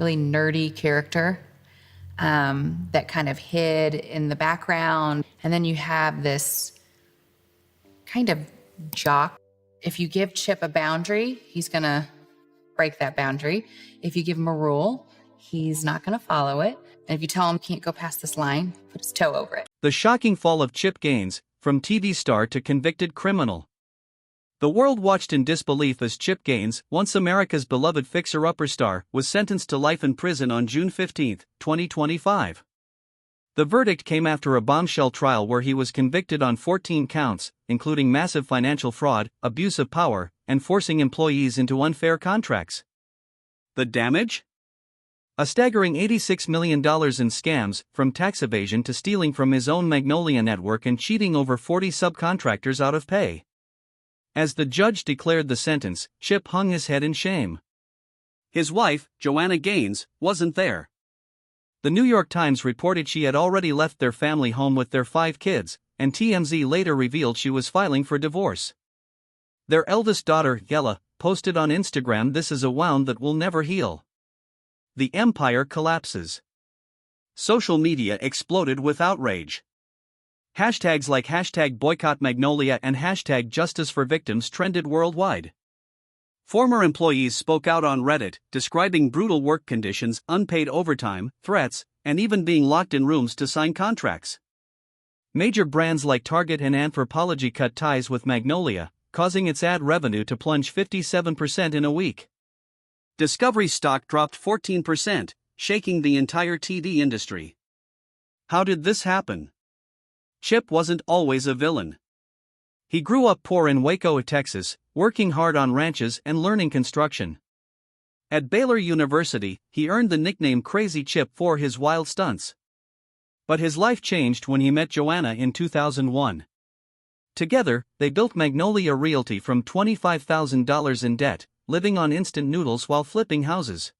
really nerdy character that kind of hid in the background. And then you have this kind of jock. If you give Chip a boundary, he's going to break that boundary. If you give him a rule, he's not going to follow it. And if you tell him he can't go past this line, put his toe over it. The shocking fall of Chip Gaines, from TV star to convicted criminal. The world watched in disbelief as Chip Gaines, once America's beloved fixer-upper star, was sentenced to life in prison on June 15, 2025. The verdict came after a bombshell trial where he was convicted on 14 counts, including massive financial fraud, abuse of power, and forcing employees into unfair contracts. The damage? A staggering $86 million in scams, from tax evasion to stealing from his own Magnolia network and cheating over 40 subcontractors out of pay. As the judge declared the sentence, Chip hung his head in shame. His wife, Joanna Gaines, wasn't there. The New York Times reported she had already left their family home with their 5 kids, and TMZ later revealed she was filing for divorce. Their eldest daughter, Yella, posted on Instagram, "This is a wound that will never heal." The empire collapses. Social media exploded with outrage. Hashtags like #BoycottMagnolia and #JusticeForVictims trended worldwide. Former employees spoke out on Reddit, describing brutal work conditions, unpaid overtime, threats, and even being locked in rooms to sign contracts. Major brands like Target and Anthropologie cut ties with Magnolia, causing its ad revenue to plunge 57% in a week. Discovery stock dropped 14%, shaking the entire TV industry. How did this happen? Chip wasn't always a villain. He grew up poor in Waco, Texas, working hard on ranches and learning construction. At Baylor University, he earned the nickname Crazy Chip for his wild stunts. But his life changed when he met Joanna in 2001. Together, they built Magnolia Realty from $25,000 in debt, living on instant noodles while flipping houses.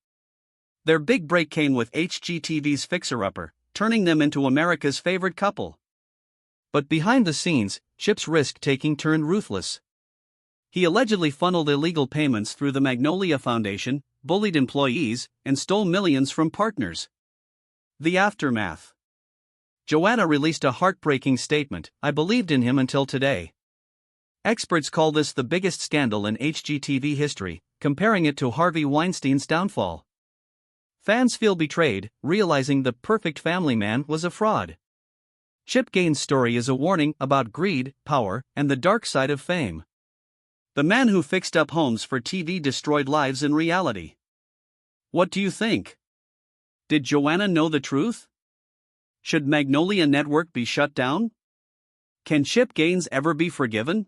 Their big break came with HGTV's Fixer Upper, turning them into America's favorite couple. But behind the scenes, Chip's risk-taking turned ruthless. He allegedly funneled illegal payments through the Magnolia Foundation, bullied employees, and stole millions from partners. The aftermath. Joanna released a heartbreaking statement, "I believed in him until today." Experts call this the biggest scandal in HGTV history, comparing it to Harvey Weinstein's downfall. Fans feel betrayed, realizing the perfect family man was a fraud. Chip Gaines' story is a warning about greed, power, and the dark side of fame. The man who fixed up homes for TV destroyed lives in reality. What do you think? Did Joanna know the truth? Should Magnolia Network be shut down? Can Chip Gaines ever be forgiven?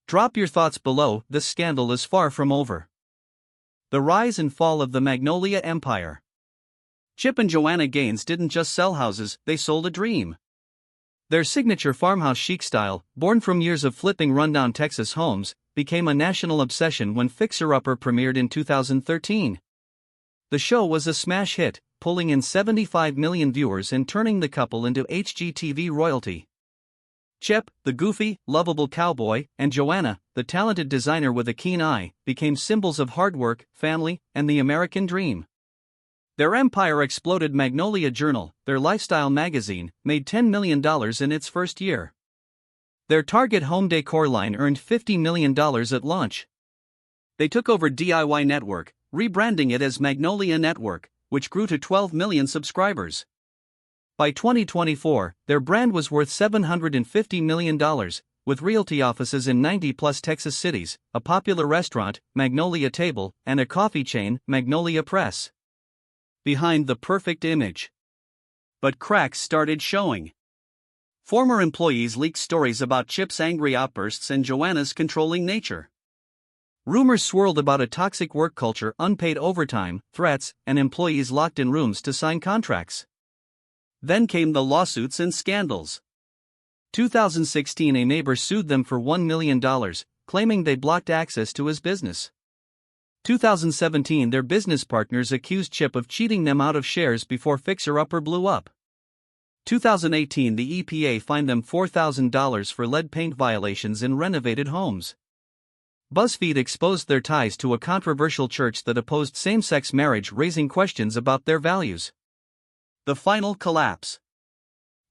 Drop your thoughts below. This scandal is far from over. The rise and fall of the Magnolia Empire. Chip and Joanna Gaines didn't just sell houses, they sold a dream. Their signature farmhouse chic style, born from years of flipping rundown Texas homes, became a national obsession when Fixer Upper premiered in 2013. The show was a smash hit, pulling in 75 million viewers and turning the couple into HGTV royalty. Chip, the goofy, lovable cowboy, and Joanna, the talented designer with a keen eye, became symbols of hard work, family, and the American dream. Their empire exploded. Magnolia Journal, their lifestyle magazine, made $10 million in its first year. Their Target home decor line earned $50 million at launch. They took over DIY Network, rebranding it as Magnolia Network, which grew to 12 million subscribers. By 2024, their brand was worth $750 million, with realty offices in 90-plus Texas cities, a popular restaurant, Magnolia Table, and a coffee chain, Magnolia Press. Behind the perfect image. But cracks started showing. Former employees leaked stories about Chip's angry outbursts and Joanna's controlling nature. Rumors swirled about a toxic work culture, unpaid overtime, threats, and employees locked in rooms to sign contracts. Then came the lawsuits and scandals. 2016, a neighbor sued them for $1 million, claiming they blocked access to his business. 2017, their business partners accused Chip of cheating them out of shares before Fixer Upper blew up. 2018, the EPA fined them $4,000 for lead paint violations in renovated homes. BuzzFeed exposed their ties to a controversial church that opposed same-sex marriage, raising questions about their values. The final collapse.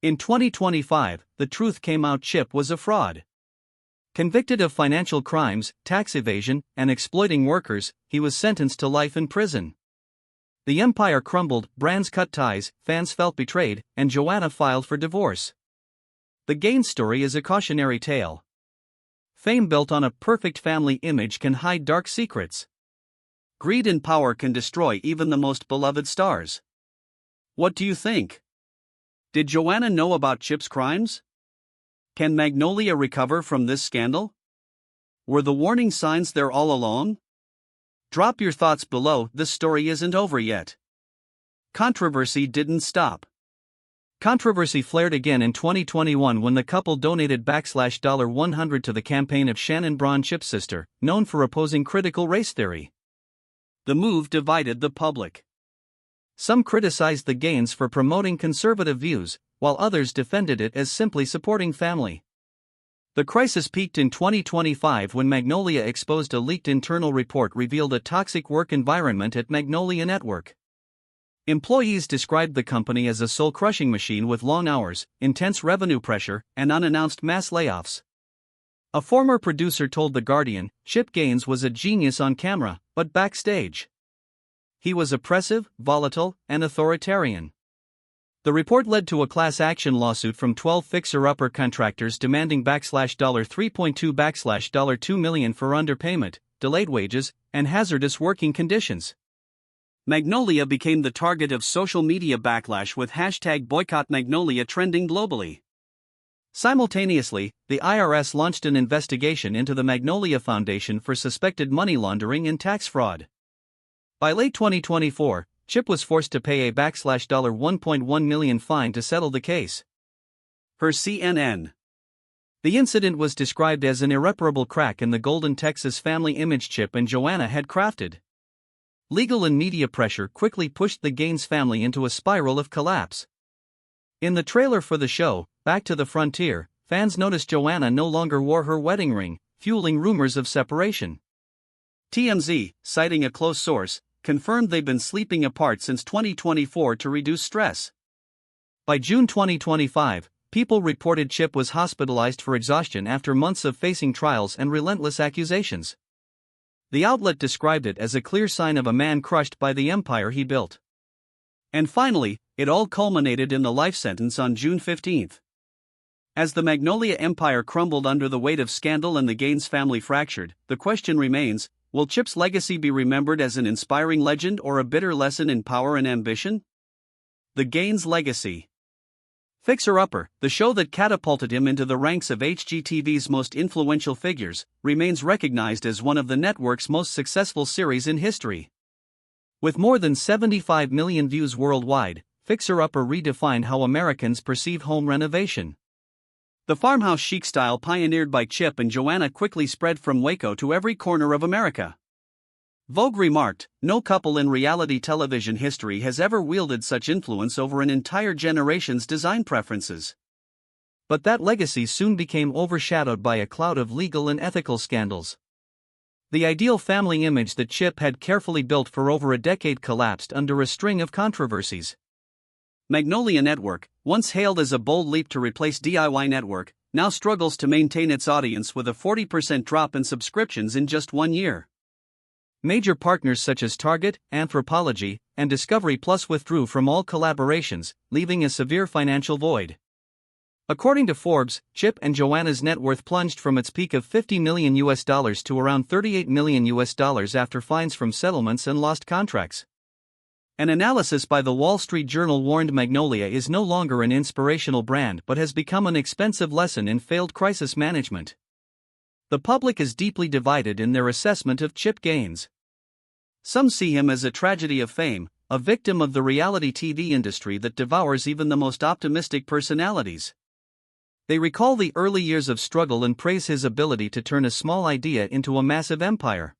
In 2025, the truth came out: Chip was a fraud. Convicted of financial crimes, tax evasion, and exploiting workers, he was sentenced to life in prison. The empire crumbled, brands cut ties, fans felt betrayed, and Joanna filed for divorce. The Gaines story is a cautionary tale. Fame built on a perfect family image can hide dark secrets. Greed and power can destroy even the most beloved stars. What do you think? Did Joanna know about Chip's crimes? Can Magnolia recover from this scandal? Were the warning signs there all along? Drop your thoughts below. This story isn't over yet. Controversy didn't stop. Controversy flared again in 2021 when the couple donated $100 to the campaign of Shannon Braun, Chip's sister, known for opposing critical race theory. The move divided the public. Some criticized the Gaines for promoting conservative views, while others defended it as simply supporting family. The crisis peaked in 2025 when Magnolia exposed a leaked internal report revealed a toxic work environment at Magnolia Network. Employees described the company as a soul-crushing machine with long hours, intense revenue pressure, and unannounced mass layoffs. A former producer told The Guardian, Chip Gaines was a genius on camera, but backstage, he was oppressive, volatile, and authoritarian. The report led to a class action lawsuit from 12 fixer-upper contractors demanding $3.2 million for underpayment, delayed wages, and hazardous working conditions. Magnolia became the target of social media backlash with #BoycottMagnolia trending globally. Simultaneously, the IRS launched an investigation into the Magnolia Foundation for suspected money laundering and tax fraud. By late 2024, Chip was forced to pay a $1.1 million fine to settle the case. Per CNN. The incident was described as an irreparable crack in the golden Texas family image Chip and Joanna had crafted. Legal and media pressure quickly pushed the Gaines family into a spiral of collapse. In the trailer for the show, Back to the Frontier, fans noticed Joanna no longer wore her wedding ring, fueling rumors of separation. TMZ, citing a close source, confirmed they've been sleeping apart since 2024 to reduce stress. By June 2025, People reported Chip was hospitalized for exhaustion after months of facing trials and relentless accusations. The outlet described it as a clear sign of a man crushed by the empire he built. And finally, it all culminated in the life sentence on June 15. As the Magnolia empire crumbled under the weight of scandal and the Gaines family fractured, the question remains, will Chip's legacy be remembered as an inspiring legend or a bitter lesson in power and ambition? The Gaines legacy. Fixer Upper, the show that catapulted him into the ranks of HGTV's most influential figures, remains recognized as one of the network's most successful series in history. With more than 75 million views worldwide, Fixer Upper redefined how Americans perceive home renovation. The farmhouse chic style pioneered by Chip and Joanna quickly spread from Waco to every corner of America. Vogue remarked, "No couple in reality television history has ever wielded such influence over an entire generation's design preferences." But that legacy soon became overshadowed by a cloud of legal and ethical scandals. The ideal family image that Chip had carefully built for over a decade collapsed under a string of controversies. Magnolia Network, once hailed as a bold leap to replace DIY Network, now struggles to maintain its audience with a 40% drop in subscriptions in just 1 year. Major partners such as Target, Anthropologie, and Discovery Plus withdrew from all collaborations, leaving a severe financial void. According to Forbes, Chip and Joanna's net worth plunged from its peak of $50 million to around $38 million after fines from settlements and lost contracts. An analysis by the Wall Street Journal warned Magnolia is no longer an inspirational brand but has become an expensive lesson in failed crisis management. The public is deeply divided in their assessment of Chip Gaines. Some see him as a tragedy of fame, a victim of the reality TV industry that devours even the most optimistic personalities. They recall the early years of struggle and praise his ability to turn a small idea into a massive empire.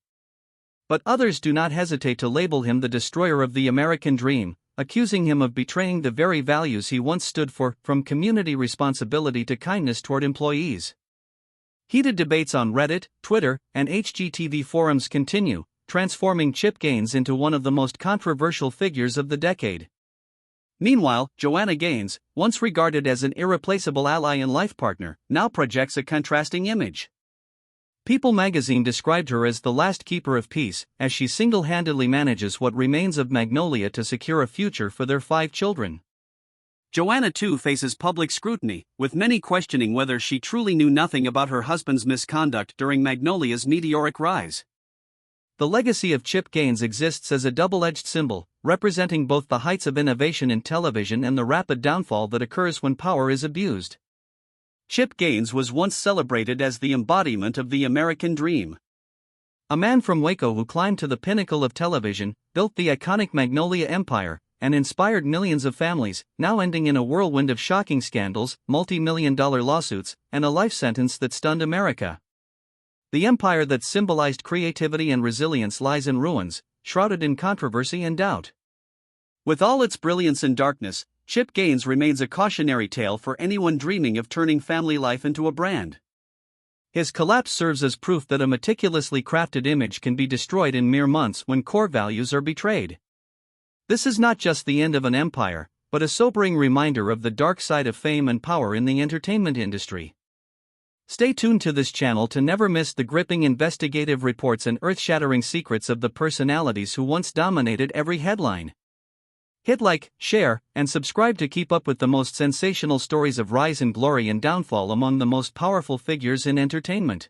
But others do not hesitate to label him the destroyer of the American dream, accusing him of betraying the very values he once stood for, from community responsibility to kindness toward employees. Heated debates on Reddit, Twitter, and HGTV forums continue, transforming Chip Gaines into one of the most controversial figures of the decade. Meanwhile, Joanna Gaines, once regarded as an irreplaceable ally and life partner, now projects a contrasting image. People magazine described her as the last keeper of peace, as she single-handedly manages what remains of Magnolia to secure a future for their 5 children. Joanna too faces public scrutiny, with many questioning whether she truly knew nothing about her husband's misconduct during Magnolia's meteoric rise. The legacy of Chip Gaines exists as a double-edged symbol, representing both the heights of innovation in television and the rapid downfall that occurs when power is abused. Chip Gaines was once celebrated as the embodiment of the American dream. A man from Waco who climbed to the pinnacle of television, built the iconic Magnolia empire, and inspired millions of families, now ending in a whirlwind of shocking scandals, multi-million-dollar lawsuits, and a life sentence that stunned America. The empire that symbolized creativity and resilience lies in ruins, shrouded in controversy and doubt. With all its brilliance and darkness, Chip Gaines remains a cautionary tale for anyone dreaming of turning family life into a brand. His collapse serves as proof that a meticulously crafted image can be destroyed in mere months when core values are betrayed. This is not just the end of an empire, but a sobering reminder of the dark side of fame and power in the entertainment industry. Stay tuned to this channel to never miss the gripping investigative reports and earth-shattering secrets of the personalities who once dominated every headline. Hit like, share, and subscribe to keep up with the most sensational stories of rise and glory and downfall among the most powerful figures in entertainment.